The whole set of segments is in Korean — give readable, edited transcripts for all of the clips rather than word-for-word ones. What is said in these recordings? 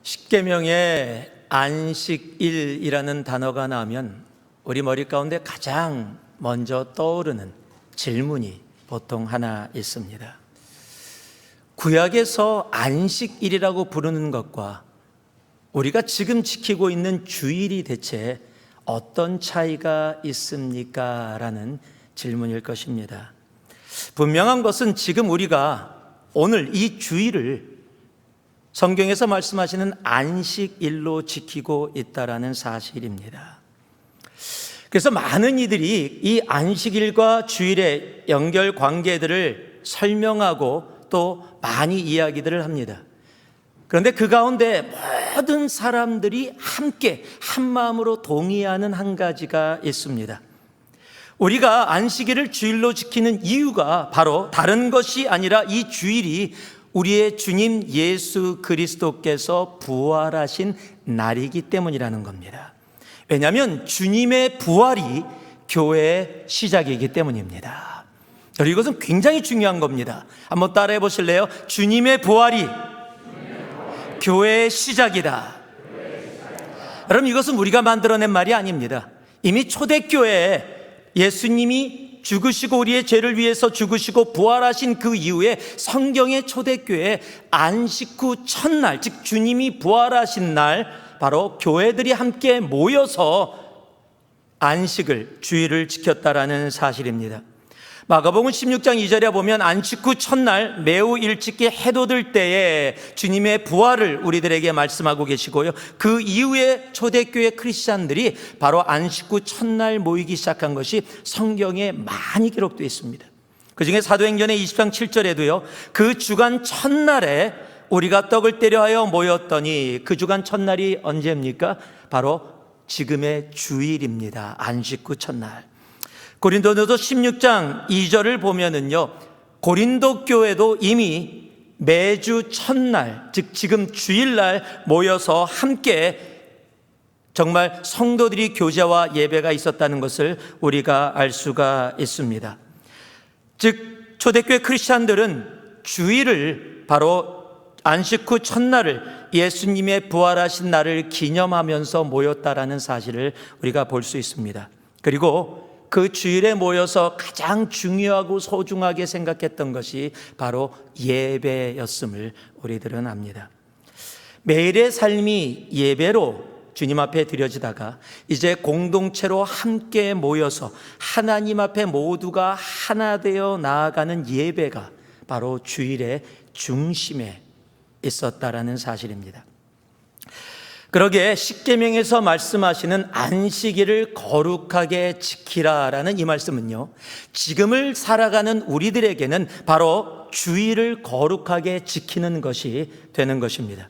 십계명에 안식일이라는 단어가 나오면 우리 머리 가운데 가장 먼저 떠오르는 질문이 보통 하나 있습니다. 구약에서 안식일이라고 부르는 것과 우리가 지금 지키고 있는 주일이 대체 어떤 차이가 있습니까? 라는 질문일 것입니다. 분명한 것은 지금 우리가 오늘 이 주일을 성경에서 말씀하시는 안식일로 지키고 있다는 사실입니다. 그래서 많은 이들이 이 안식일과 주일의 연결 관계들을 설명하고 또 많이 이야기들을 합니다. 그런데 그 가운데 모든 사람들이 함께 한 마음으로 동의하는 한 가지가 있습니다. 우리가 안식일을 주일로 지키는 이유가 바로 다른 것이 아니라 이 주일이 우리의 주님 예수 그리스도께서 부활하신 날이기 때문이라는 겁니다. 왜냐하면 주님의 부활이 교회의 시작이기 때문입니다. 이것은 굉장히 중요한 겁니다. 한번 따라해 보실래요? 주님의 부활이 교회의 시작이다. 여러분, 이것은 우리가 만들어낸 말이 아닙니다. 이미 초대교회에 예수님이 죽으시고 우리의 죄를 위해서 죽으시고 부활하신 그 이후에 성경의 초대교회 안식 후 첫날, 즉 주님이 부활하신 날, 바로 교회들이 함께 모여서 안식을, 주일을 지켰다라는 사실입니다. 마가복음 16장 2절에 보면 안식 후 첫날 매우 일찍이 해 돋을 때에 주님의 부활을 우리들에게 말씀하고 계시고요, 그 이후에 초대교회 크리스찬들이 바로 안식 후 첫날 모이기 시작한 것이 성경에 많이 기록되어 있습니다. 그 중에 사도행전의 20장 7절에도요 그 주간 첫날에 우리가 떡을 떼려 하여 모였더니, 그 주간 첫날이 언제입니까? 바로 지금의 주일입니다. 안식 후 첫날. 고린도전서 16장 2절을 보면은요, 고린도 교회도 이미 매주 첫날, 즉 지금 주일날 모여서 함께 정말 성도들이 교제와 예배가 있었다는 것을 우리가 알 수가 있습니다. 즉 초대교회 크리스찬들은 주일을, 바로 안식 후 첫날을 예수님의 부활하신 날을 기념하면서 모였다라는 사실을 우리가 볼 수 있습니다. 그리고 그 주일에 모여서 가장 중요하고 소중하게 생각했던 것이 바로 예배였음을 우리들은 압니다. 매일의 삶이 예배로 주님 앞에 드려지다가 이제 공동체로 함께 모여서 하나님 앞에 모두가 하나 되어 나아가는 예배가 바로 주일의 중심에 있었다라는 사실입니다. 그러기에 십계명에서 말씀하시는 안식일을 거룩하게 지키라라는 이 말씀은요, 지금을 살아가는 우리들에게는 바로 주일을 거룩하게 지키는 것이 되는 것입니다.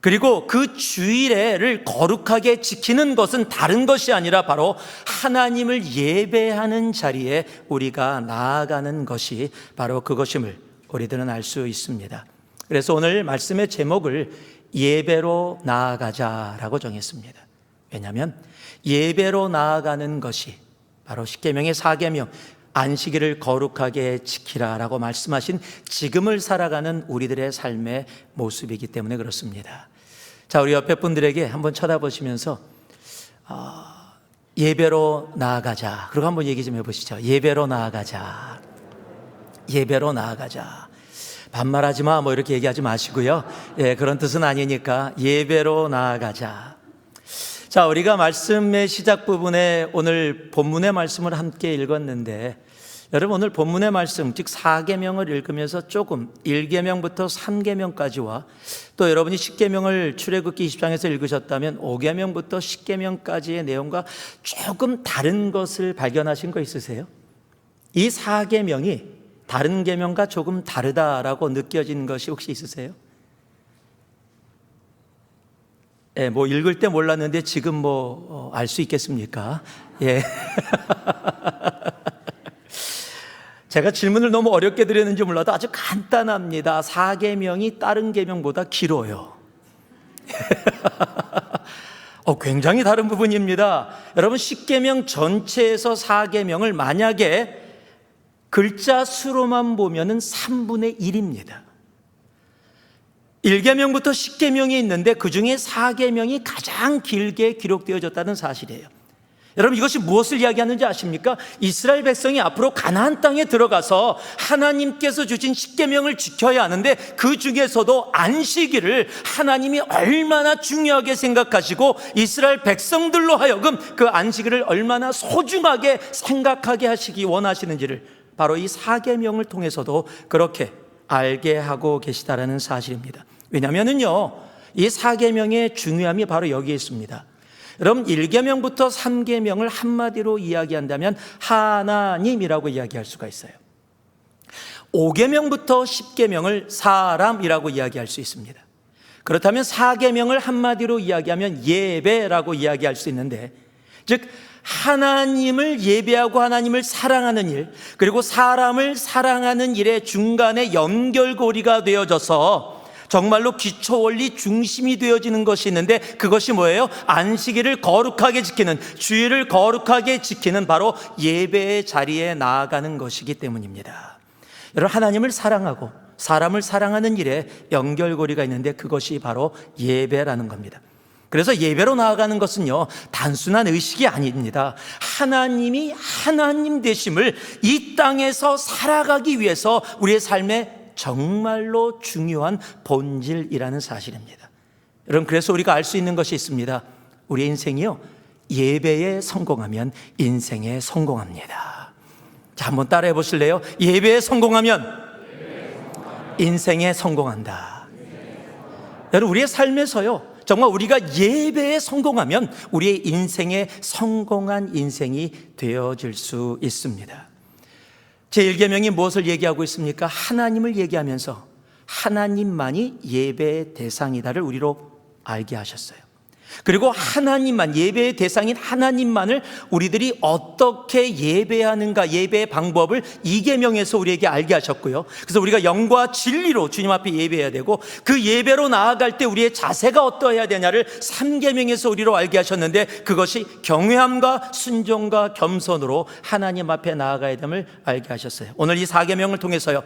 그리고 그 주일을 거룩하게 지키는 것은 다른 것이 아니라 바로 하나님을 예배하는 자리에 우리가 나아가는 것이 바로 그것임을 우리들은 알 수 있습니다. 그래서 오늘 말씀의 제목을 예배로 나아가자라고 정했습니다. 왜냐하면 예배로 나아가는 것이 바로 십계명의 4계명 안식일을 거룩하게 지키라라고 말씀하신 지금을 살아가는 우리들의 삶의 모습이기 때문에 그렇습니다. 자, 우리 옆에 분들에게 한번 쳐다보시면서 예배로 나아가자, 그리고 한번 얘기 좀 해보시죠. 예배로 나아가자. 예배로 나아가자. 반말하지 마, 뭐 이렇게 얘기하지 마시고요. 예, 그런 뜻은 아니니까 예배로 나아가자. 자, 우리가 말씀의 시작 부분에 오늘 본문의 말씀을 함께 읽었는데, 여러분 오늘 본문의 말씀, 즉 4계명을 읽으면서 조금 1계명부터 3계명까지와 또 여러분이 10계명을 출애굽기 20장에서 읽으셨다면 5계명부터 10계명까지의 내용과 조금 다른 것을 발견하신 거 있으세요? 이 4계명이 다른 계명과 조금 다르다라고 느껴진 것이 혹시 있으세요? 예, 뭐 읽을 때 몰랐는데 지금 뭐 알 수 있겠습니까? 예. 제가 질문을 너무 어렵게 드렸는지 몰라도 아주 간단합니다. 4계명이 다른 계명보다 길어요. 굉장히 다른 부분입니다. 여러분, 10계명 전체에서 4계명을 만약에 글자 수로만 보면은 3분의 1입니다. 1계명부터 10계명이 있는데 그중에 4계명이 가장 길게 기록되어졌다는 사실이에요. 여러분, 이것이 무엇을 이야기하는지 아십니까? 이스라엘 백성이 앞으로 가나안 땅에 들어가서 하나님께서 주신 10계명을 지켜야 하는데 그 중에서도 안식일을 하나님이 얼마나 중요하게 생각하시고 이스라엘 백성들로 하여금 그 안식일을 얼마나 소중하게 생각하게 하시기 원하시는지를 바로 이 4계명을 통해서도 그렇게 알게 하고 계시다라는 사실입니다. 왜냐하면요, 이 4계명의 중요함이 바로 여기에 있습니다. 여러분, 1계명부터 3계명을 한마디로 이야기한다면 하나님이라고 이야기할 수가 있어요. 5계명부터 10계명을 사람이라고 이야기할 수 있습니다. 그렇다면 4계명을 한마디로 이야기하면 예배라고 이야기할 수 있는데, 즉 하나님을 예배하고 하나님을 사랑하는 일, 그리고 사람을 사랑하는 일의 중간에 연결고리가 되어져서 정말로 기초원리 중심이 되어지는 것이 있는데, 그것이 뭐예요? 안식일을 거룩하게 지키는, 주일을 거룩하게 지키는 바로 예배의 자리에 나아가는 것이기 때문입니다. 여러분, 하나님을 사랑하고 사람을 사랑하는 일에 연결고리가 있는데 그것이 바로 예배라는 겁니다. 그래서 예배로 나아가는 것은요, 단순한 의식이 아닙니다. 하나님이 하나님 되심을 이 땅에서 살아가기 위해서 우리의 삶에 정말로 중요한 본질이라는 사실입니다. 여러분, 그래서 우리가 알 수 있는 것이 있습니다. 우리의 인생이요, 예배에 성공하면 인생에 성공합니다. 자, 한번 따라해 보실래요? 예배에 성공하면 인생에 성공한다. 여러분, 우리의 삶에서요, 정말 우리가 예배에 성공하면 우리의 인생에 성공한 인생이 되어질 수 있습니다. 제1계명이 무엇을 얘기하고 있습니까? 하나님을 얘기하면서 하나님만이 예배의 대상이다를 우리로 알게 하셨어요. 그리고 하나님만, 예배의 대상인 하나님만을 우리들이 어떻게 예배하는가, 예배의 방법을 2계명에서 우리에게 알게 하셨고요. 그래서 우리가 영과 진리로 주님 앞에 예배해야 되고, 그 예배로 나아갈 때 우리의 자세가 어떠해야 되냐를 3계명에서 우리로 알게 하셨는데, 그것이 경외함과 순종과 겸손으로 하나님 앞에 나아가야 됨을 알게 하셨어요. 오늘 이 4계명을 통해서요,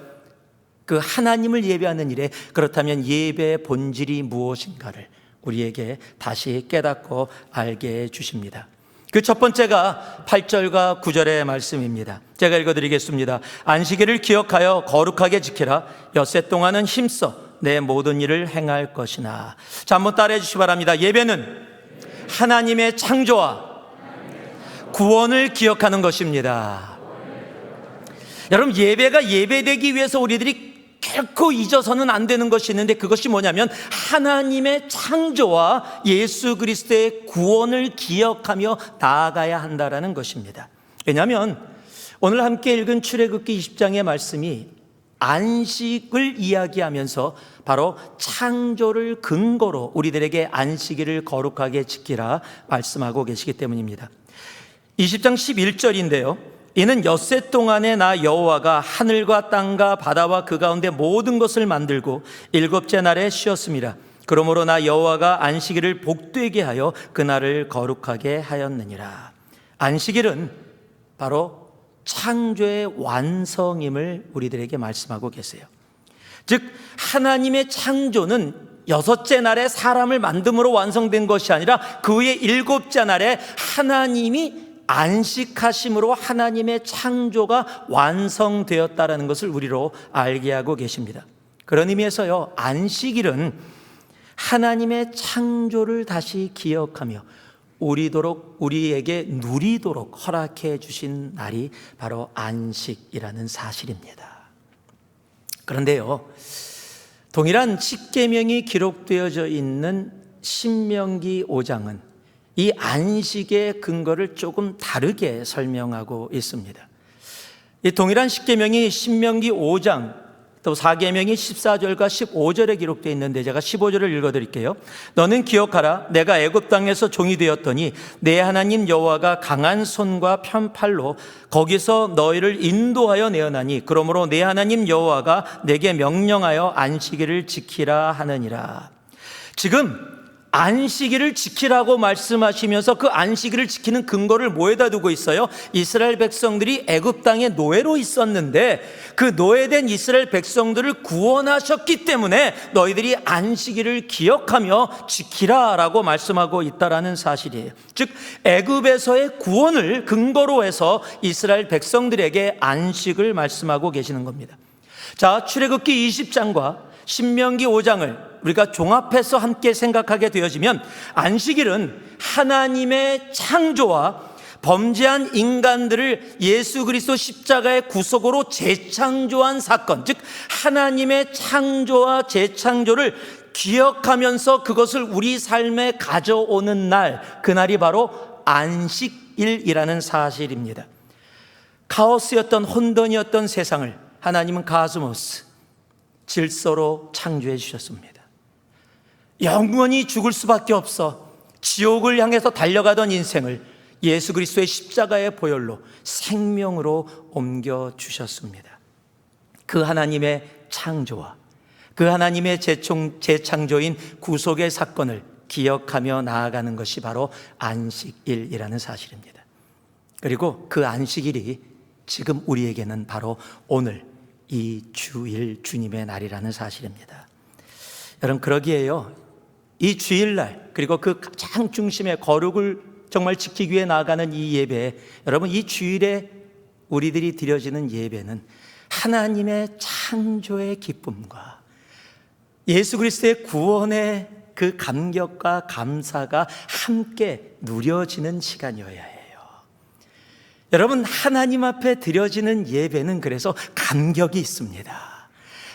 그 하나님을 예배하는 일에, 그렇다면 예배의 본질이 무엇인가를 우리에게 다시 깨닫고 알게 해 주십니다. 그 첫 번째가 8절과 9절의 말씀입니다. 제가 읽어드리겠습니다. 안식일을 기억하여 거룩하게 지키라. 엿새 동안은 힘써 내 모든 일을 행할 것이나. 자, 한번 따라해 주시기 바랍니다. 예배는 하나님의 창조와 구원을 기억하는 것입니다. 여러분, 예배가 예배되기 위해서 우리들이 결코 잊어서는 안 되는 것이 있는데, 그것이 뭐냐면 하나님의 창조와 예수 그리스도의 구원을 기억하며 나아가야 한다라는 것입니다. 왜냐하면 오늘 함께 읽은 출애굽기 20장의 말씀이 안식을 이야기하면서 바로 창조를 근거로 우리들에게 안식일을 거룩하게 지키라 말씀하고 계시기 때문입니다. 20장 11절인데요. 이는 엿새 동안에 나 여호와가 하늘과 땅과 바다와 그 가운데 모든 것을 만들고 일곱째 날에 쉬었습니다. 그러므로 나 여호와가 안식일을 복되게 하여 그날을 거룩하게 하였느니라. 안식일은 바로 창조의 완성임을 우리들에게 말씀하고 계세요. 즉 하나님의 창조는 여섯째 날에 사람을 만듦으로 완성된 것이 아니라 그 후에 일곱째 날에 하나님이 안식하심으로 하나님의 창조가 완성되었다라는 것을 우리로 알게 하고 계십니다. 그런 의미에서요, 안식일은 하나님의 창조를 다시 기억하며 우리에게 누리도록 허락해 주신 날이 바로 안식이라는 사실입니다. 그런데요, 동일한 10계명이 기록되어져 있는 신명기 5장은 이 안식의 근거를 조금 다르게 설명하고 있습니다. 이 동일한 10계명이 신명기 5장 또 4계명이 14절과 15절에 기록되어 있는데, 제가 15절을 읽어드릴게요. 너는 기억하라. 내가 애굽 땅에서 종이 되었더니 내 하나님 여호와가 강한 손과 편팔로 거기서 너희를 인도하여 내어나니, 그러므로 내 하나님 여호와가 내게 명령하여 안식일을 지키라 하느니라. 지금 안식일을 지키라고 말씀하시면서 그 안식일을 지키는 근거를 뭐에다 두고 있어요? 이스라엘 백성들이 애굽 땅에 노예로 있었는데 그 노예된 이스라엘 백성들을 구원하셨기 때문에 너희들이 안식일을 기억하며 지키라라고 말씀하고 있다라는 사실이에요. 즉 애굽에서의 구원을 근거로 해서 이스라엘 백성들에게 안식을 말씀하고 계시는 겁니다. 자, 출애굽기 20장과 신명기 5장을 우리가 종합해서 함께 생각하게 되어지면 안식일은 하나님의 창조와 범죄한 인간들을 예수 그리스도 십자가의 구속으로 재창조한 사건, 즉 하나님의 창조와 재창조를 기억하면서 그것을 우리 삶에 가져오는 날, 그날이 바로 안식일이라는 사실입니다. 카오스였던, 혼돈이었던 세상을 하나님은 가스모스, 질서로 창조해 주셨습니다. 영원히 죽을 수밖에 없어 지옥을 향해서 달려가던 인생을 예수 그리스도의 십자가의 보혈로 생명으로 옮겨주셨습니다. 그 하나님의 창조와 그 하나님의 재창조인 구속의 사건을 기억하며 나아가는 것이 바로 안식일이라는 사실입니다. 그리고 그 안식일이 지금 우리에게는 바로 오늘 이 주일 주님의 날이라는 사실입니다. 여러분, 그러기에요, 이 주일날 그리고 그 가장 중심의 거룩을 정말 지키기 위해 나아가는 이 예배, 여러분, 이 주일에 우리들이 드려지는 예배는 하나님의 창조의 기쁨과 예수 그리스도의 구원의 그 감격과 감사가 함께 누려지는 시간이어야 해요. 여러분, 하나님 앞에 드려지는 예배는 그래서 감격이 있습니다.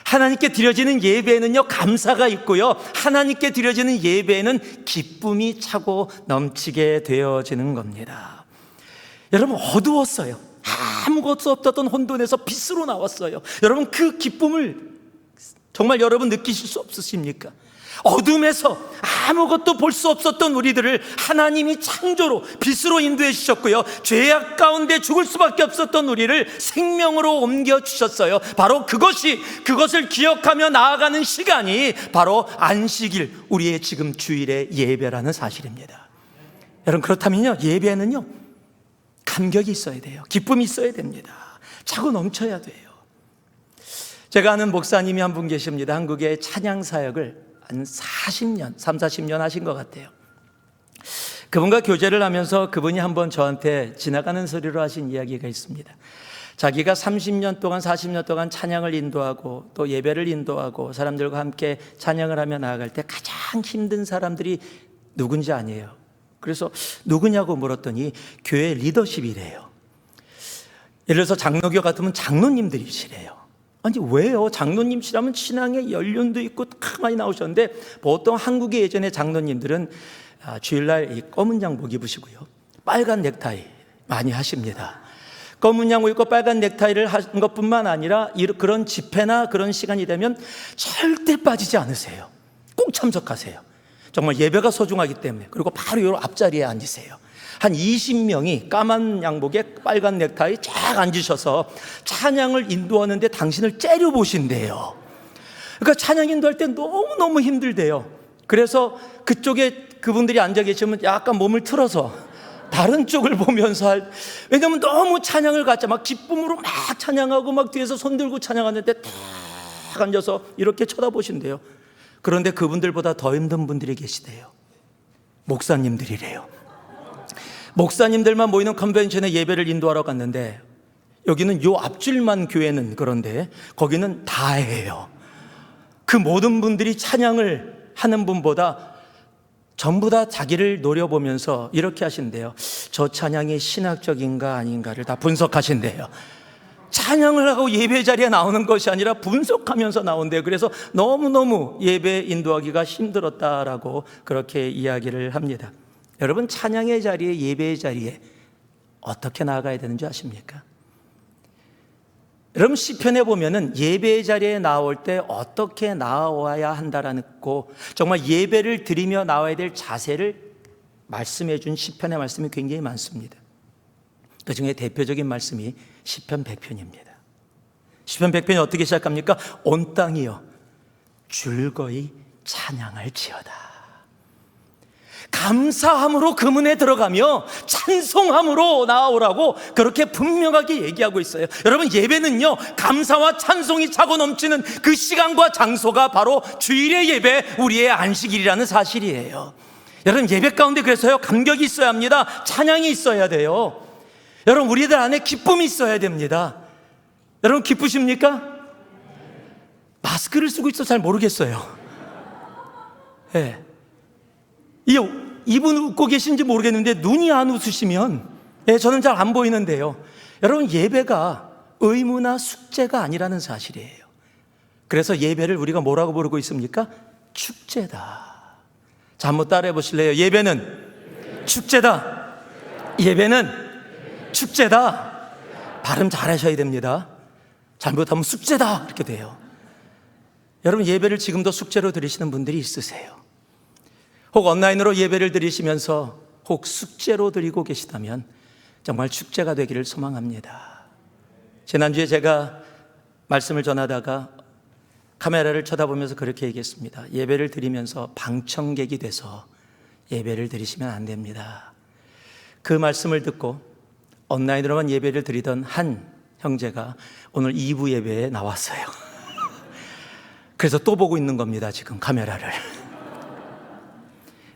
하나님께 드려지는 예배에는요, 감사가 있고요, 하나님께 드려지는 예배에는 기쁨이 차고 넘치게 되어지는 겁니다. 여러분, 어두웠어요. 아무것도 없었던 혼돈에서 빛으로 나왔어요. 여러분, 그 기쁨을 정말 여러분 느끼실 수 없으십니까? 어둠에서 아무것도 볼 수 없었던 우리들을 하나님이 창조로 빛으로 인도해 주셨고요, 죄악 가운데 죽을 수밖에 없었던 우리를 생명으로 옮겨 주셨어요. 바로 그것을 기억하며 나아가는 시간이 바로 안식일, 우리의 지금 주일의 예배라는 사실입니다. 여러분, 그렇다면요, 예배는요 감격이 있어야 돼요. 기쁨이 있어야 됩니다. 차고 넘쳐야 돼요. 제가 아는 목사님이 한 분 계십니다. 한국의 찬양 사역을 한 40년, 30-40년 하신 것 같아요. 그분과 교제를 하면서 그분이 한번 저한테 지나가는 소리로 하신 이야기가 있습니다. 자기가 30년 동안, 40년 동안 찬양을 인도하고 또 예배를 인도하고 사람들과 함께 찬양을 하며 나아갈 때 가장 힘든 사람들이 누군지 아니에요. 그래서 누구냐고 물었더니 교회 리더십이래요. 예를 들어서 장로교 같으면 장로님들이시래요. 아니, 왜요? 장로님이라면 신앙의 연륜도 있고 많이 나오셨는데, 보통 한국의 예전의 장로님들은 주일날 이 검은 양복 입으시고요, 빨간 넥타이 많이 하십니다. 검은 양복 입고 빨간 넥타이를 하는 것뿐만 아니라 그런 집회나 그런 시간이 되면 절대 빠지지 않으세요. 꼭 참석하세요. 정말 예배가 소중하기 때문에. 그리고 바로 이 앞자리에 앉으세요. 한 20명이 까만 양복에 빨간 넥타이 쫙 앉으셔서 찬양을 인도하는데 당신을 째려보신대요. 그러니까 찬양 인도할 때 너무너무 힘들대요. 그래서 그쪽에 그분들이 앉아 계시면 약간 몸을 틀어서 다른 쪽을 보면서 왜냐면 너무 찬양을 갖자 막 기쁨으로 막 찬양하고 막 뒤에서 손 들고 찬양하는데 딱 앉아서 이렇게 쳐다보신대요. 그런데 그분들보다 더 힘든 분들이 계시대요. 목사님들이래요. 목사님들만 모이는 컨벤션에 예배를 인도하러 갔는데, 여기는 요 앞줄만 교회는 그런데 거기는 다 해요. 그 모든 분들이 찬양을 하는 분보다 전부 다 자기를 노려보면서 이렇게 하신대요. 저 찬양이 신학적인가 아닌가를 다 분석하신대요. 찬양을 하고 예배 자리에 나오는 것이 아니라 분석하면서 나온대요. 그래서 너무너무 예배 인도하기가 힘들었다라고 그렇게 이야기를 합니다. 여러분, 찬양의 자리에, 예배의 자리에 어떻게 나아가야 되는지 아십니까? 여러분, 시편에 보면은 예배의 자리에 나올 때 어떻게 나와야 한다라는 거, 정말 예배를 드리며 나와야 될 자세를 말씀해 준 시편의 말씀이 굉장히 많습니다. 그 중에 대표적인 말씀이 시편 100편입니다. 시편 100편이 어떻게 시작합니까? 온 땅이여 즐거이 찬양할지어다. 감사함으로 그 문에 들어가며 찬송함으로 나아오라고 그렇게 분명하게 얘기하고 있어요. 여러분, 예배는요, 감사와 찬송이 차고 넘치는 그 시간과 장소가 바로 주일의 예배, 우리의 안식일이라는 사실이에요. 여러분, 예배 가운데 그래서요, 감격이 있어야 합니다. 찬양이 있어야 돼요. 여러분, 우리들 안에 기쁨이 있어야 됩니다. 여러분, 기쁘십니까? 마스크를 쓰고 있어서 잘 모르겠어요. 예. 이분 웃고 계신지 모르겠는데 눈이 안 웃으시면, 예, 저는 잘 안 보이는데요. 여러분, 예배가 의무나 숙제가 아니라는 사실이에요. 그래서 예배를 우리가 뭐라고 부르고 있습니까? 축제다. 자, 한번 따라해 보실래요? 예배는 축제다. 예배는 축제다. 발음 잘하셔야 됩니다. 잘못하면 숙제다 이렇게 돼요. 여러분, 예배를 지금도 숙제로 드리시는 분들이 있으세요. 혹 온라인으로 예배를 드리시면서 혹 숙제로 드리고 계시다면 정말 축제가 되기를 소망합니다. 지난주에 제가 말씀을 전하다가 카메라를 쳐다보면서 그렇게 얘기했습니다. 예배를 드리면서 방청객이 돼서 예배를 드리시면 안 됩니다. 그 말씀을 듣고 온라인으로만 예배를 드리던 한 형제가 오늘 2부 예배에 나왔어요. 그래서 또 보고 있는 겁니다, 지금 카메라를.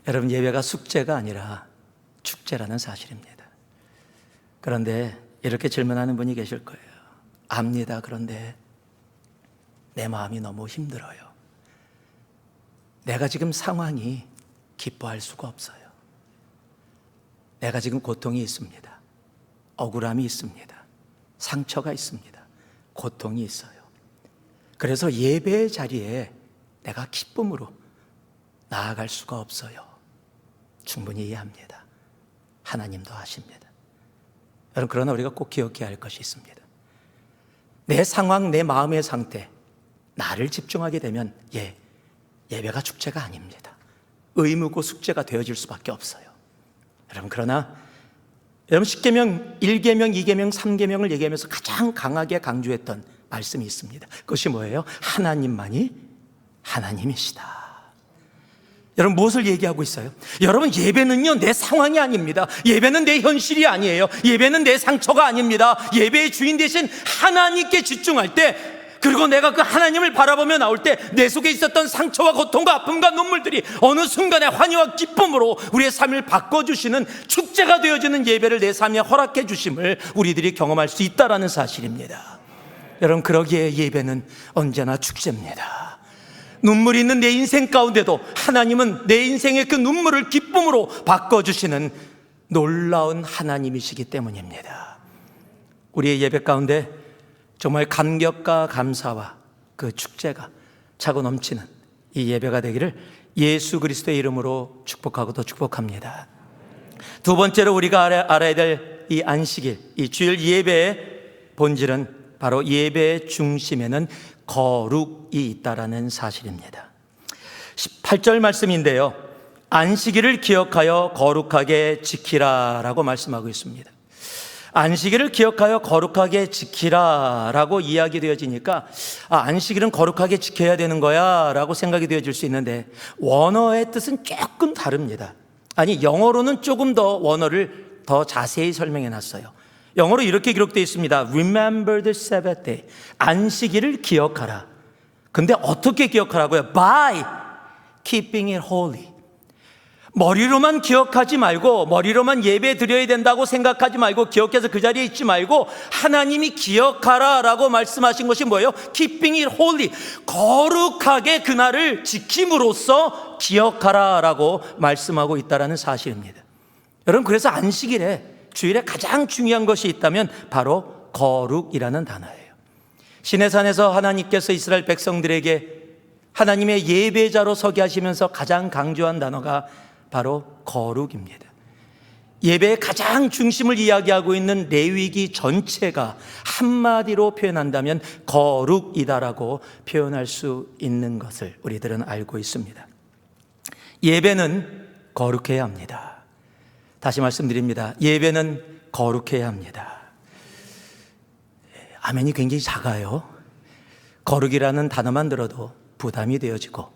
여러분, 예배가 숙제가 아니라 축제라는 사실입니다. 그런데 이렇게 질문하는 분이 계실 거예요. 압니다. 그런데 내 마음이 너무 힘들어요. 내가 지금 상황이 기뻐할 수가 없어요. 내가 지금 고통이 있습니다. 억울함이 있습니다. 상처가 있습니다. 고통이 있어요. 그래서 예배의 자리에 내가 기쁨으로 나아갈 수가 없어요. 충분히 이해합니다. 하나님도 아십니다. 여러분, 그러나 우리가 꼭 기억해야 할 것이 있습니다. 내 상황, 내 마음의 상태, 나를 집중하게 되면 예배가 축제가 아닙니다. 의무고 숙제가 되어질 수밖에 없어요. 여러분, 그러나 여러분, 10계명, 1계명, 2계명, 3계명을 얘기하면서 가장 강하게 강조했던 말씀이 있습니다. 그것이 뭐예요? 하나님만이 하나님이시다. 여러분, 무엇을 얘기하고 있어요? 여러분, 예배는요, 내 상황이 아닙니다. 예배는 내 현실이 아니에요. 예배는 내 상처가 아닙니다. 예배의 주인 대신 하나님께 집중할 때, 그리고 내가 그 하나님을 바라보며 나올 때 내 속에 있었던 상처와 고통과 아픔과 눈물들이 어느 순간에 환희와 기쁨으로 우리의 삶을 바꿔주시는 축제가 되어지는 예배를 내 삶에 허락해 주심을 우리들이 경험할 수 있다는 사실입니다. 여러분, 그러기에 예배는 언제나 축제입니다. 눈물이 있는 내 인생 가운데도 하나님은 내 인생의 그 눈물을 기쁨으로 바꿔주시는 놀라운 하나님이시기 때문입니다. 우리의 예배 가운데 정말 감격과 감사와 그 축제가 차고 넘치는 이 예배가 되기를 예수 그리스도의 이름으로 축복하고 또 축복합니다. 두 번째로 우리가 알아야 될 이 안식일, 이 주일 예배의 본질은 바로 예배의 중심에는 거룩이 있다라는 사실입니다. 18절 말씀인데요, 안식일을 기억하여 거룩하게 지키라 라고 말씀하고 있습니다. 안식일을 기억하여 거룩하게 지키라 라고 이야기되어지니까 안식일은 거룩하게 지켜야 되는 거야 라고 생각이 되어질 수 있는데, 원어의 뜻은 조금 다릅니다. 아니, 영어로는 조금 더 원어를 더 자세히 설명해 놨어요. 영어로 이렇게 기록되어 있습니다. Remember the Sabbath day. 안식일을 기억하라. 근데 어떻게 기억하라고요? By keeping it holy. 머리로만 기억하지 말고, 머리로만 예배 드려야 된다고 생각하지 말고, 기억해서 그 자리에 있지 말고, 하나님이 기억하라 라고 말씀하신 것이 뭐예요? Keeping it holy. 거룩하게 그날을 지킴으로써 기억하라 라고 말씀하고 있다는 사실입니다. 여러분, 그래서 안식일에, 주일에 가장 중요한 것이 있다면 바로 거룩이라는 단어예요. 시내산에서 하나님께서 이스라엘 백성들에게 하나님의 예배자로 서게 하시면서 가장 강조한 단어가 바로 거룩입니다. 예배의 가장 중심을 이야기하고 있는 레위기 전체가 한마디로 표현한다면 거룩이다라고 표현할 수 있는 것을 우리들은 알고 있습니다. 예배는 거룩해야 합니다. 다시 말씀드립니다. 예배는 거룩해야 합니다. 아멘이 굉장히 작아요. 거룩이라는 단어만 들어도 부담이 되어지고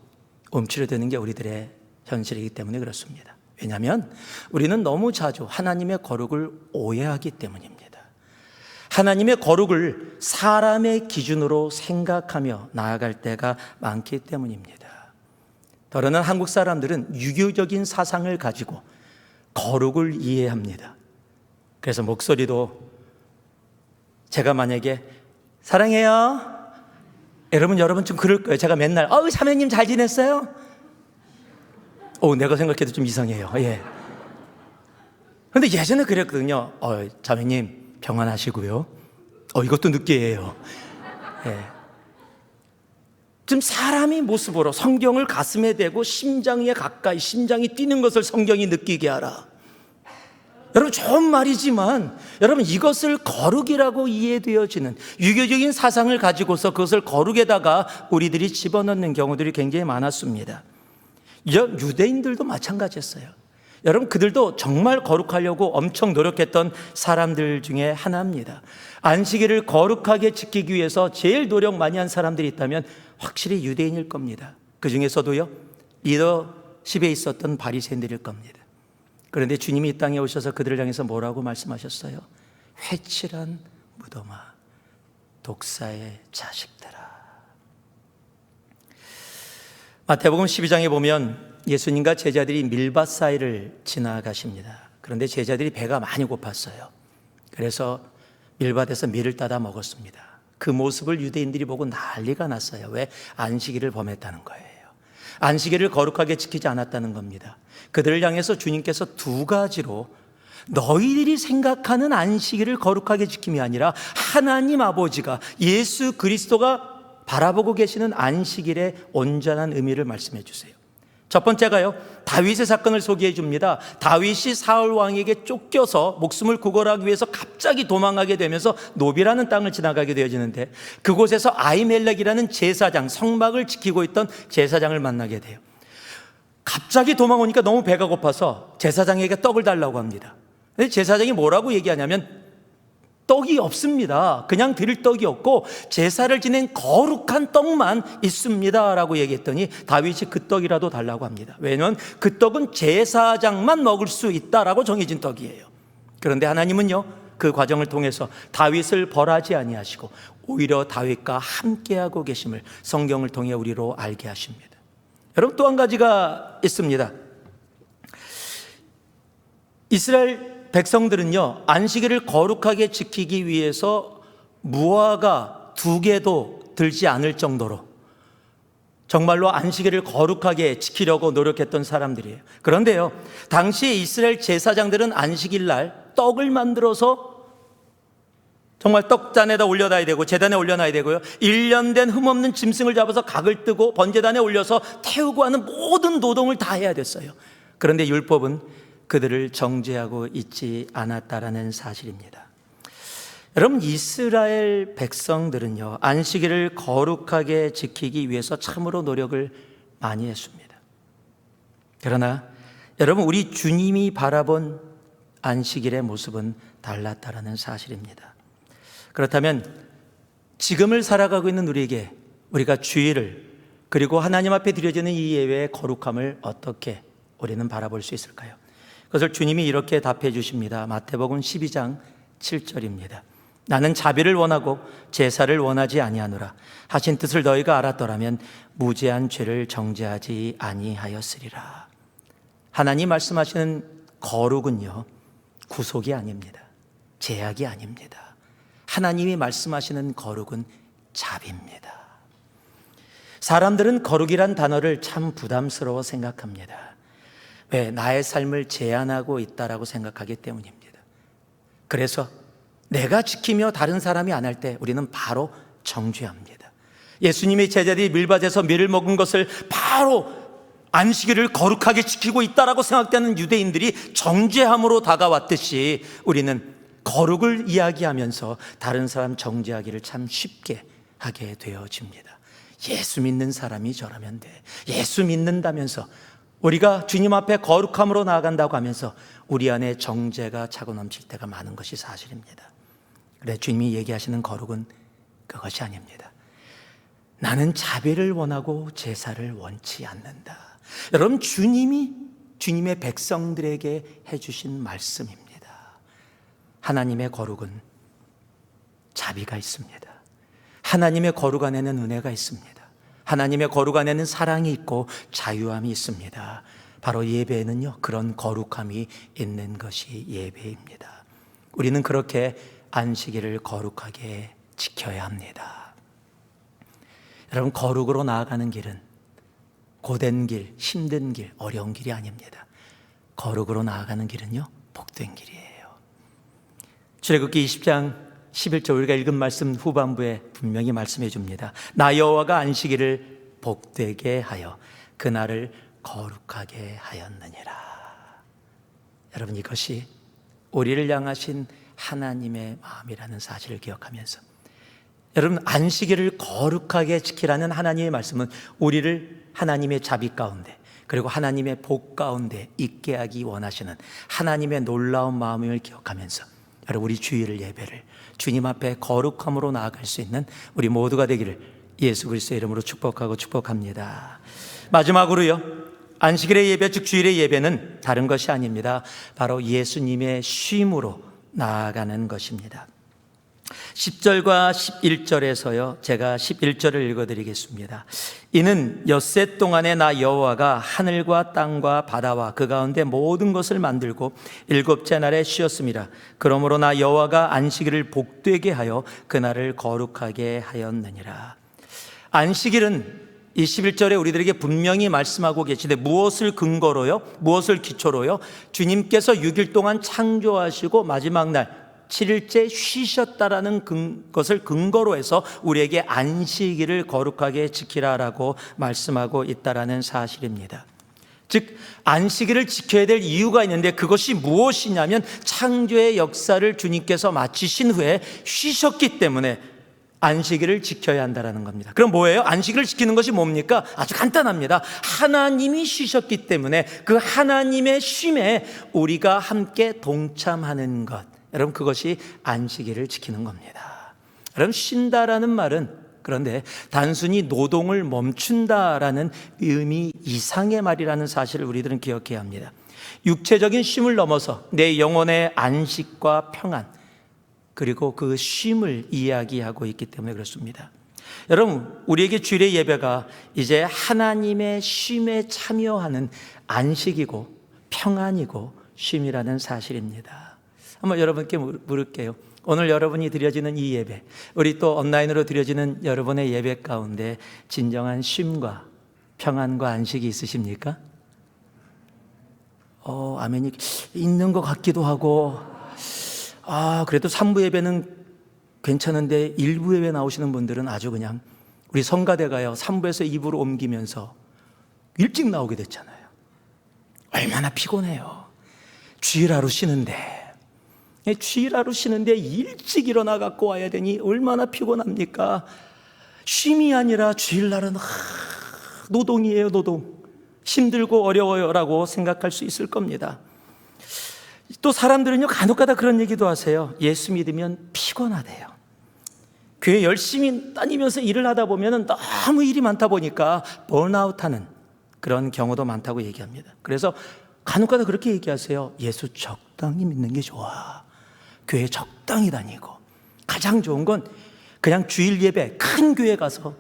움츠러드는 게 우리들의 현실이기 때문에 그렇습니다. 왜냐하면 우리는 너무 자주 하나님의 거룩을 오해하기 때문입니다. 하나님의 거룩을 사람의 기준으로 생각하며 나아갈 때가 많기 때문입니다. 더러는 한국 사람들은 유교적인 사상을 가지고 거룩을 이해합니다. 그래서 목소리도 제가 만약에 사랑해요. 여러분 좀 그럴 거예요. 제가 맨날 사모님 잘 지냈어요? 내가 생각해도 좀 이상해요. 예. 그런데 예전에 그랬거든요. 자매님 평안하시고요. 이것도 느끼해요. 예. 좀 사람의 모습으로 성경을 가슴에 대고 심장에 가까이 심장이 뛰는 것을 성경이 느끼게 하라. 여러분 좋은 말이지만 여러분 이것을 거룩이라고 이해되어지는 유교적인 사상을 가지고서 그것을 거룩에다가 우리들이 집어넣는 경우들이 굉장히 많았습니다. 유대인들도 마찬가지였어요. 여러분 그들도 정말 거룩하려고 엄청 노력했던 사람들 중에 하나입니다. 안식일을 거룩하게 지키기 위해서 제일 노력 많이 한 사람들이 있다면 확실히 유대인일 겁니다. 그 중에서도요 리더십에 있었던 바리새인들일 겁니다. 그런데 주님이 이 땅에 오셔서 그들을 향해서 뭐라고 말씀하셨어요? 회칠한 무덤아 독사의 자식들아. 마태복음 12장에 보면 예수님과 제자들이 밀밭 사이를 지나가십니다. 그런데 제자들이 배가 많이 고팠어요. 그래서 밀밭에서 밀을 따다 먹었습니다. 그 모습을 유대인들이 보고 난리가 났어요. 왜? 안식일을 범했다는 거예요. 안식일을 거룩하게 지키지 않았다는 겁니다. 그들을 향해서 주님께서 두 가지로 너희들이 생각하는 안식일을 거룩하게 지킴이 아니라 하나님 아버지가 예수 그리스도가 바라보고 계시는 안식일의 온전한 의미를 말씀해 주세요. 첫 번째가요, 다윗의 사건을 소개해 줍니다. 다윗이 사울 왕에게 쫓겨서 목숨을 구걸하기 위해서 갑자기 도망가게 되면서 노비라는 땅을 지나가게 되어지는데 그곳에서 아히멜렉이라는 제사장, 성막을 지키고 있던 제사장을 만나게 돼요. 갑자기 도망오니까 너무 배가 고파서 제사장에게 떡을 달라고 합니다. 근데 제사장이 뭐라고 얘기하냐면 떡이 없습니다. 그냥 드릴 떡이 없고 제사를 지낸 거룩한 떡만 있습니다 라고 얘기했더니 다윗이 그 떡이라도 달라고 합니다. 왜냐하면 그 떡은 제사장만 먹을 수 있다라고 정해진 떡이에요. 그런데 하나님은요 그 과정을 통해서 다윗을 벌하지 아니하시고 오히려 다윗과 함께하고 계심을 성경을 통해 우리로 알게 하십니다. 여러분 또 한 가지가 있습니다. 이스라엘 백성들은요 안식일을 거룩하게 지키기 위해서 무화과 2개도 들지 않을 정도로 정말로 안식일을 거룩하게 지키려고 노력했던 사람들이에요. 그런데요 당시에 이스라엘 제사장들은 안식일 날 떡을 만들어서 정말 떡잔에다 올려놔야 되고 제단에 올려놔야 되고요 1년 된 흠없는 짐승을 잡아서 각을 뜨고 번제단에 올려서 태우고 하는 모든 노동을 다 해야 됐어요. 그런데 율법은 그들을 정죄하고 있지 않았다라는 사실입니다. 여러분 이스라엘 백성들은요 안식일을 거룩하게 지키기 위해서 참으로 노력을 많이 했습니다. 그러나 여러분 우리 주님이 바라본 안식일의 모습은 달랐다라는 사실입니다. 그렇다면 지금을 살아가고 있는 우리에게 우리가 주일을 그리고 하나님 앞에 드려지는 이 예외의 거룩함을 어떻게 우리는 바라볼 수 있을까요? 그것을 주님이 이렇게 답해 주십니다. 마태복음 12장 7절입니다. 나는 자비를 원하고 제사를 원하지 아니하노라 하신 뜻을 너희가 알았더라면 무죄한 죄를 정죄하지 아니하였으리라. 하나님 말씀하시는 거룩은요 구속이 아닙니다. 제약이 아닙니다. 하나님이 말씀하시는 거룩은 자비입니다. 사람들은 거룩이란 단어를 참 부담스러워 생각합니다. 왜? 나의 삶을 제한하고 있다라고 생각하기 때문입니다. 그래서 내가 지키며 다른 사람이 안 할 때 우리는 바로 정죄합니다. 예수님의 제자들이 밀밭에서 밀을 먹은 것을 바로 안식일을 거룩하게 지키고 있다라고 생각되는 유대인들이 정죄함으로 다가왔듯이 우리는 거룩을 이야기하면서 다른 사람 정죄하기를 참 쉽게 하게 되어집니다. 예수 믿는 사람이 저라면 돼. 예수 믿는다면서 우리가 주님 앞에 거룩함으로 나아간다고 하면서 우리 안에 정죄가 차고 넘칠 때가 많은 것이 사실입니다. 그래 주님이 얘기하시는 거룩은 그것이 아닙니다. 나는 자비를 원하고 제사를 원치 않는다. 여러분 주님이 주님의 백성들에게 해주신 말씀입니다. 하나님의 거룩은 자비가 있습니다. 하나님의 거룩 안에는 은혜가 있습니다. 하나님의 거룩 안에는 사랑이 있고 자유함이 있습니다. 바로 예배에는요, 그런 거룩함이 있는 것이 예배입니다. 우리는 그렇게 안식일을 거룩하게 지켜야 합니다. 여러분, 거룩으로 나아가는 길은 고된 길, 힘든 길, 어려운 길이 아닙니다. 거룩으로 나아가는 길은요, 복된 길이에요. 출애굽기 20장 11절 우리가 읽은 말씀 후반부에 분명히 말씀해 줍니다. 나 여호와가 안식일을 복되게 하여 그날을 거룩하게 하였느니라. 여러분, 이것이 우리를 향하신 하나님의 마음이라는 사실을 기억하면서, 여러분, 안식일을 거룩하게 지키라는 하나님의 말씀은 우리를 하나님의 자비 가운데, 그리고 하나님의 복 가운데 있게 하기 원하시는 하나님의 놀라운 마음을 기억하면서, 여러분, 우리 주일 예배를 주님 앞에 거룩함으로 나아갈 수 있는 우리 모두가 되기를 예수 그리스도의 이름으로 축복하고 축복합니다. 마지막으로요, 안식일의 예배, 즉 주일의 예배는 다른 것이 아닙니다. 바로 예수님의 쉼으로 나아가는 것입니다. 10절과 11절에서요, 제가 11절을 읽어드리겠습니다. 이는 엿새 동안에 나 여호와가 하늘과 땅과 바다와 그 가운데 모든 것을 만들고 일곱째 날에 쉬었습니다. 그러므로 나 여호와가 안식일을 복되게 하여 그날을 거룩하게 하였느니라. 안식일은 이 11절에 우리들에게 분명히 말씀하고 계시되, 무엇을 근거로요? 무엇을 기초로요? 주님께서 6일 동안 창조하시고 마지막 날 7일째 쉬셨다라는 것을 근거로 해서 우리에게 안식일을 거룩하게 지키라라고 말씀하고 있다라는 사실입니다. 즉, 안식일을 지켜야 될 이유가 있는데, 그것이 무엇이냐면 창조의 역사를 주님께서 마치신 후에 쉬셨기 때문에 안식일을 지켜야 한다는 겁니다. 그럼 뭐예요? 안식일을 지키는 것이 뭡니까? 아주 간단합니다. 하나님이 쉬셨기 때문에 그 하나님의 쉼에 우리가 함께 동참하는 것, 여러분, 그것이 안식일을 지키는 겁니다. 여러분, 쉰다라는 말은 그런데 단순히 노동을 멈춘다라는 의미 이상의 말이라는 사실을 우리들은 기억해야 합니다. 육체적인 쉼을 넘어서 내 영혼의 안식과 평안, 그리고 그 쉼을 이야기하고 있기 때문에 그렇습니다. 여러분, 우리에게 주일의 예배가 이제 하나님의 쉼에 참여하는 안식이고 평안이고 쉼이라는 사실입니다. 한번 여러분께 물을게요. 오늘 여러분이 드려지는 이 예배, 우리 또 온라인으로 드려지는 여러분의 예배 가운데 진정한 쉼과 평안과 안식이 있으십니까? 아멘이 있는 것 같기도 하고, 그래도 3부 예배는 괜찮은데 1부 예배 나오시는 분들은 아주 그냥, 우리 성가대가요 3부에서 2부로 옮기면서 일찍 나오게 됐잖아요. 얼마나 피곤해요. 주일 하루 쉬는데 일찍 일어나 갖고 와야 되니 얼마나 피곤합니까? 쉼이 아니라 주일날은 노동이에요. 노동. 힘들고 어려워요 라고 생각할 수 있을 겁니다. 또 사람들은요, 간혹가다 그런 얘기도 하세요. 예수 믿으면 피곤하대요. 교회 열심히 다니면서 일을 하다 보면 너무 일이 많다 보니까 번아웃하는 그런 경우도 많다고 얘기합니다. 그래서 간혹가다 그렇게 얘기하세요. 예수 적당히 믿는 게 좋아. 교회 적당히 다니고, 가장 좋은 건 그냥 주일 예배 큰 교회 가서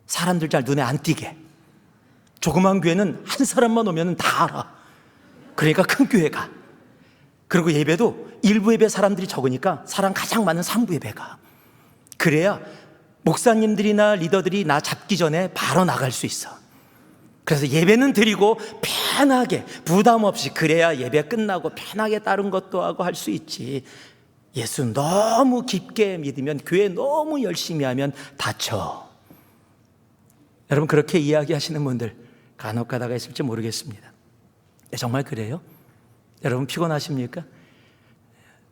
사람들 잘 눈에 안 띄게. 조그만 교회는 한 사람만 오면 다 알아. 그러니까 큰 교회 가. 그리고 예배도 1부 예배 사람들이 적으니까 사람 가장 많은 3부 예배 가. 그래야 목사님들이나 리더들이 나 잡기 전에 바로 나갈 수 있어. 그래서 예배는 드리고 편하게 부담 없이, 그래야 예배 끝나고 편하게 다른 것도 하고 할 수 있지. 예수 너무 깊게 믿으면, 교회 너무 열심히 하면 다쳐. 여러분, 그렇게 이야기하시는 분들 간혹 가다가 있을지 모르겠습니다. 정말 그래요? 여러분, 피곤하십니까?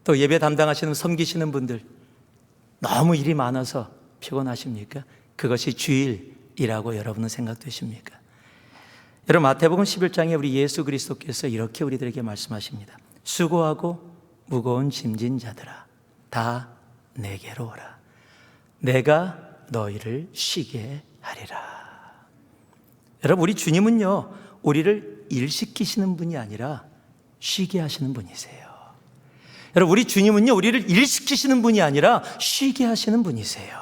또 예배 담당하시는, 섬기시는 분들 너무 일이 많아서 피곤하십니까? 그것이 주일이라고 여러분은 생각되십니까? 여러분, 마태복음 11장에 우리 예수 그리스도께서 이렇게 우리들에게 말씀하십니다. 수고하고 무거운 짐진 자들아, 다 내게로 오라. 내가 너희를 쉬게 하리라. 여러분, 우리 주님은요, 우리를 일시키시는 분이 아니라 쉬게 하시는 분이세요. 여러분, 우리 주님은요, 우리를 일시키시는 분이 아니라 쉬게 하시는 분이세요.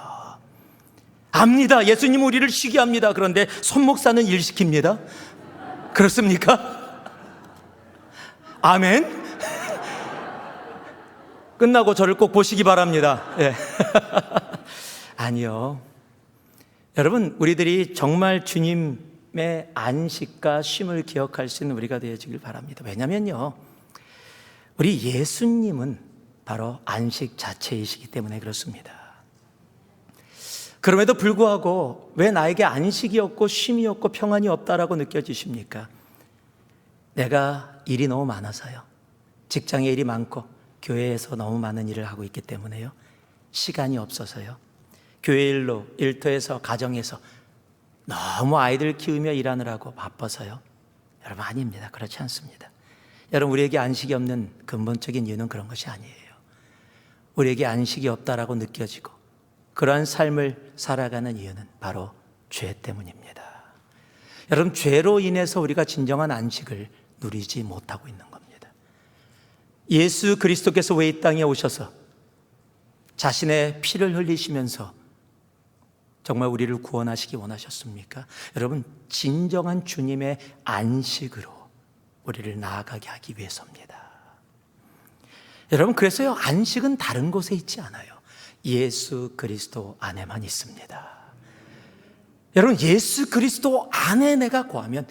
압니다. 예수님은 우리를 쉬게 합니다. 그런데 손 목사는 일시킵니다. 그렇습니까? 아멘. 끝나고 저를 꼭 보시기 바랍니다. 예. 아니요. 여러분, 우리들이 정말 주님의 안식과 쉼을 기억할 수 있는 우리가 되어지길 바랍니다. 왜냐면요, 우리 예수님은 바로 안식 자체이시기 때문에 그렇습니다. 그럼에도 불구하고 왜 나에게 안식이 없고 쉼이 없고 평안이 없다라고 느껴지십니까? 내가 일이 너무 많아서요. 직장에 일이 많고 교회에서 너무 많은 일을 하고 있기 때문에요. 시간이 없어서요. 교회 일로, 일터에서, 가정에서 너무 아이들 키우며 일하느라고 바빠서요. 여러분, 아닙니다. 그렇지 않습니다. 여러분, 우리에게 안식이 없는 근본적인 이유는 그런 것이 아니에요. 우리에게 안식이 없다라고 느껴지고 그러한 삶을 살아가는 이유는 바로 죄 때문입니다. 여러분, 죄로 인해서 우리가 진정한 안식을 누리지 못하고 있는 겁니다. 예수 그리스도께서 왜 이 땅에 오셔서 자신의 피를 흘리시면서 정말 우리를 구원하시기 원하셨습니까? 여러분, 진정한 주님의 안식으로 우리를 나아가게 하기 위해서입니다. 여러분, 그래서요, 안식은 다른 곳에 있지 않아요. 예수 그리스도 안에만 있습니다. 여러분, 예수 그리스도 안에 내가 거하면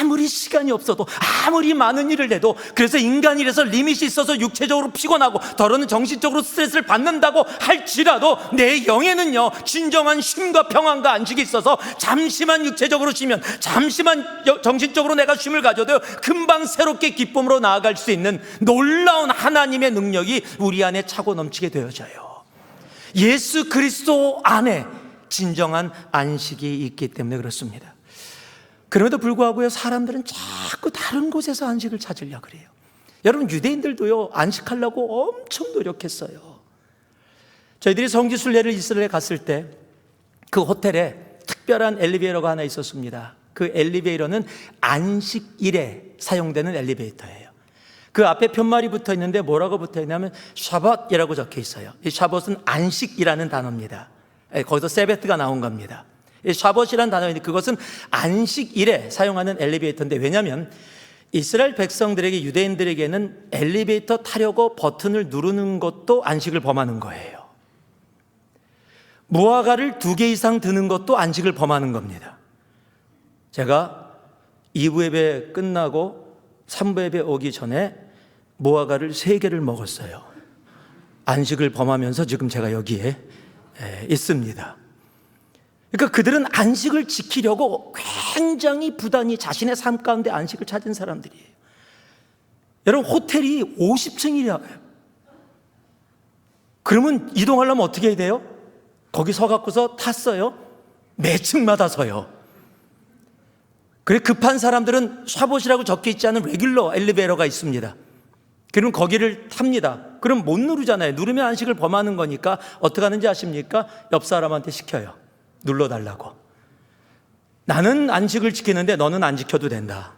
아무리 시간이 없어도, 아무리 많은 일을 해도, 그래서 인간이라서 리밋이 있어서 육체적으로 피곤하고 더러는 정신적으로 스트레스를 받는다고 할지라도 내 영에는요, 진정한 쉼과 평안과 안식이 있어서 잠시만 육체적으로 쉬면, 잠시만 정신적으로 내가 쉼을 가져도 금방 새롭게 기쁨으로 나아갈 수 있는 놀라운 하나님의 능력이 우리 안에 차고 넘치게 되어져요. 예수 그리스도 안에 진정한 안식이 있기 때문에 그렇습니다. 그럼에도 불구하고요, 사람들은 자꾸 다른 곳에서 안식을 찾으려고 그래요. 여러분, 유대인들도요, 안식하려고 엄청 노력했어요. 저희들이 성지순례를 이스라엘에 갔을 때 그 호텔에 특별한 엘리베이터가 하나 있었습니다. 그 엘리베이터는 안식일에 사용되는 엘리베이터예요. 그 앞에 편말이 붙어 있는데 뭐라고 붙어 있냐면 샤밧이라고 적혀 있어요. 이 샤밧은 안식이라는 단어입니다. 거기서 세베트가 나온 겁니다. 샤밧이라는 단어인데 그것은 안식일에 사용하는 엘리베이터인데, 왜냐하면 이스라엘 백성들에게, 유대인들에게는 엘리베이터 타려고 버튼을 누르는 것도 안식을 범하는 거예요. 무화과를 2개 이상 드는 것도 안식을 범하는 겁니다. 제가 2부 예배 끝나고 3부 예배 오기 전에 무화과를 3개를 먹었어요. 안식을 범하면서 지금 제가 여기에 있습니다. 그러니까 그들은 안식을 지키려고 굉장히 부단히 자신의 삶 가운데 안식을 찾은 사람들이에요. 여러분, 호텔이 50층이래요. 그러면 이동하려면 어떻게 해야 돼요? 거기 서갖고서 탔어요. 매 층마다 서요. 그래, 급한 사람들은 샤봇이라고 적혀 있지 않은 레귤러 엘리베이터가 있습니다. 그럼 거기를 탑니다. 그럼 못 누르잖아요. 누르면 안식을 범하는 거니까 어떻게 하는지 아십니까? 옆 사람한테 시켜요. 눌러달라고. 나는 안식을 지키는데 너는 안 지켜도 된다.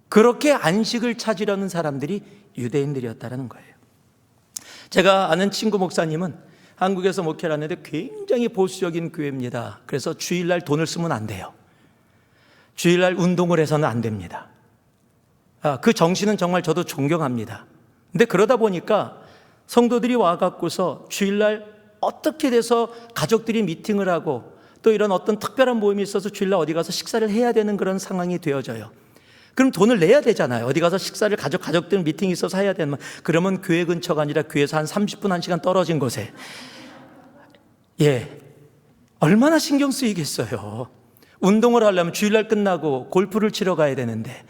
그렇게 안식을 찾으려는 사람들이 유대인들이었다는 거예요. 제가 아는 친구 목사님은 한국에서 목회를 하는데 굉장히 보수적인 교회입니다. 그래서 주일날 돈을 쓰면 안 돼요. 주일날 운동을 해서는 안 됩니다. 그 정신은 정말 저도 존경합니다. 근데 그러다 보니까 성도들이 와갖고서 주일날 어떻게 돼서 가족들이 미팅을 하고 또 이런 어떤 특별한 모임이 있어서 주일날 어디 가서 식사를 해야 되는 그런 상황이 되어져요. 그럼 돈을 내야 되잖아요. 어디 가서 식사를 가족들 미팅이 있어서 해야 되면, 그러면 교회 근처가 아니라 교회에서 한 30분, 1시간 떨어진 곳에, 얼마나 신경 쓰이겠어요. 운동을 하려면 주일날 끝나고 골프를 치러 가야 되는데,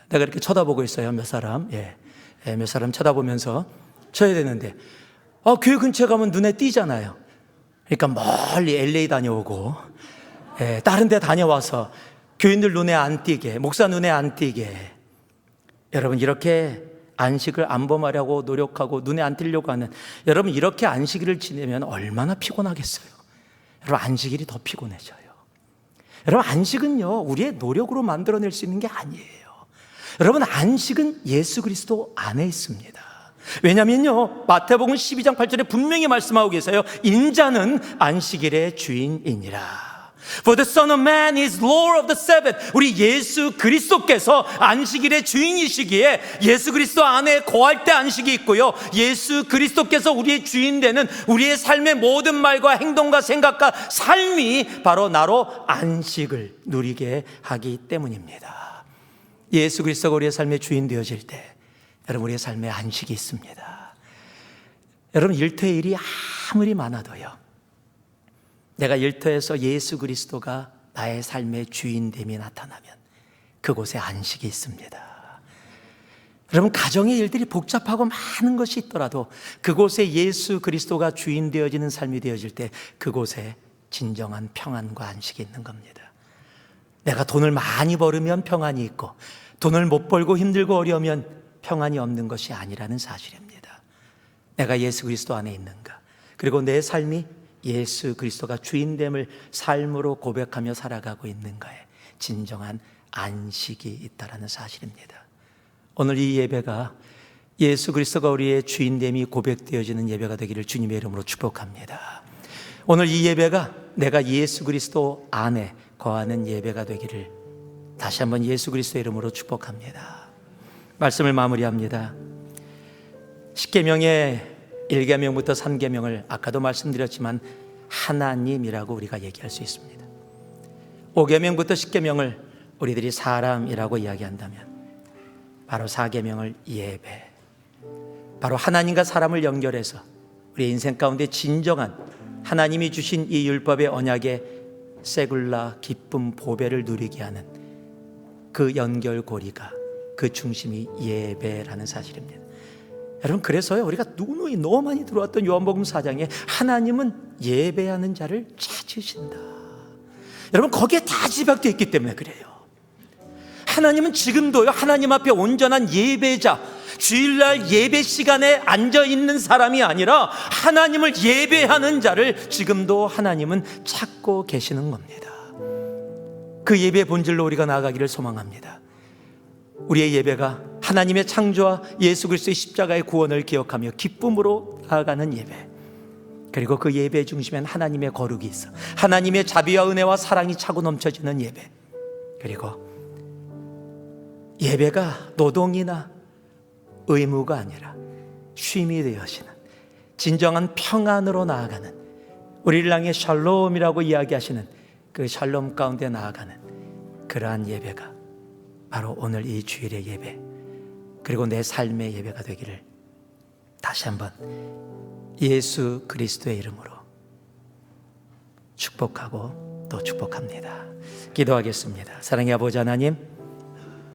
내가 이렇게 쳐다보고 있어요. 몇 사람 쳐다보면서 쳐야 되는데, 교회 근처에 가면 눈에 띄잖아요. 그러니까 멀리 LA 다녀오고, 다른 데 다녀와서 교인들 눈에 안 띄게, 목사 눈에 안 띄게. 여러분, 이렇게 안식을 안 범하려고 노력하고 눈에 안 띄려고 하는, 여러분, 이렇게 안식일을 지내면 얼마나 피곤하겠어요. 여러분, 안식일이 더 피곤해져요. 여러분, 안식은요, 우리의 노력으로 만들어낼 수 있는 게 아니에요. 여러분, 안식은 예수 그리스도 안에 있습니다. 왜냐면요, 마태복음 12장 8절에 분명히 말씀하고 계세요. 인자는 안식일의 주인이니라. For the Son of Man is Lord of the Sabbath. 우리 예수 그리스도께서 안식일의 주인이시기에 예수 그리스도 안에 거할 때 안식이 있고요, 예수 그리스도께서 우리의 주인 되는 우리의 삶의 모든 말과 행동과 생각과 삶이 바로 나로 안식을 누리게 하기 때문입니다. 예수 그리스도가 우리의 삶의 주인 되어질 때 여러분, 우리의 삶에 안식이 있습니다. 여러분, 일터의 일이 아무리 많아도요, 내가 일터에서 예수 그리스도가 나의 삶의 주인됨이 나타나면 그곳에 안식이 있습니다. 여러분, 가정의 일들이 복잡하고 많은 것이 있더라도 그곳에 예수 그리스도가 주인 되어지는 삶이 되어질 때 그곳에 진정한 평안과 안식이 있는 겁니다. 내가 돈을 많이 벌으면 평안이 있고, 돈을 못 벌고 힘들고 어려우면 평안이 없는 것이 아니라는 사실입니다. 내가 예수 그리스도 안에 있는가, 그리고 내 삶이 예수 그리스도가 주인됨을 삶으로 고백하며 살아가고 있는가에 진정한 안식이 있다는 사실입니다. 오늘 이 예배가 예수 그리스도가 우리의 주인됨이 고백되어지는 예배가 되기를 주님의 이름으로 축복합니다. 오늘 이 예배가 내가 예수 그리스도 안에 거하는 예배가 되기를 다시 한번 예수 그리스도의 이름으로 축복합니다. 말씀을 마무리합니다. 십계명의 1계명부터 3계명을 아까도 말씀드렸지만 하나님이라고 우리가 얘기할 수 있습니다. 5계명부터 10계명을 우리들이 사람이라고 이야기한다면 바로 4계명을 예배, 바로 하나님과 사람을 연결해서 우리 인생 가운데 진정한 하나님이 주신 이 율법의 언약의 세굴라 기쁨 보배를 누리게 하는 그 연결고리가, 그 중심이 예배라는 사실입니다. 여러분, 그래서요, 우리가 누누이 너무 많이 들어왔던 요한복음 4장에 하나님은 예배하는 자를 찾으신다. 여러분, 거기에 다 집약되어 있기 때문에 그래요. 하나님은 지금도요, 하나님 앞에 온전한 예배자, 주일날 예배 시간에 앉아있는 사람이 아니라 하나님을 예배하는 자를 지금도 하나님은 찾고 계시는 겁니다. 그 예배의 본질로 우리가 나아가기를 소망합니다. 우리의 예배가 하나님의 창조와 예수 그리스도의 십자가의 구원을 기억하며 기쁨으로 나아가는 예배, 그리고 그 예배의 중심엔 하나님의 거룩이 있어 하나님의 자비와 은혜와 사랑이 차고 넘쳐지는 예배, 그리고 예배가 노동이나 의무가 아니라 쉼이 되어지는 진정한 평안으로 나아가는, 우리를 향해 샬롬이라고 이야기하시는 그 샬롬 가운데 나아가는 그러한 예배가 바로 오늘 이 주일의 예배, 그리고 내 삶의 예배가 되기를 다시 한번 예수 그리스도의 이름으로 축복하고 또 축복합니다. 기도하겠습니다. 사랑의 아버지 하나님,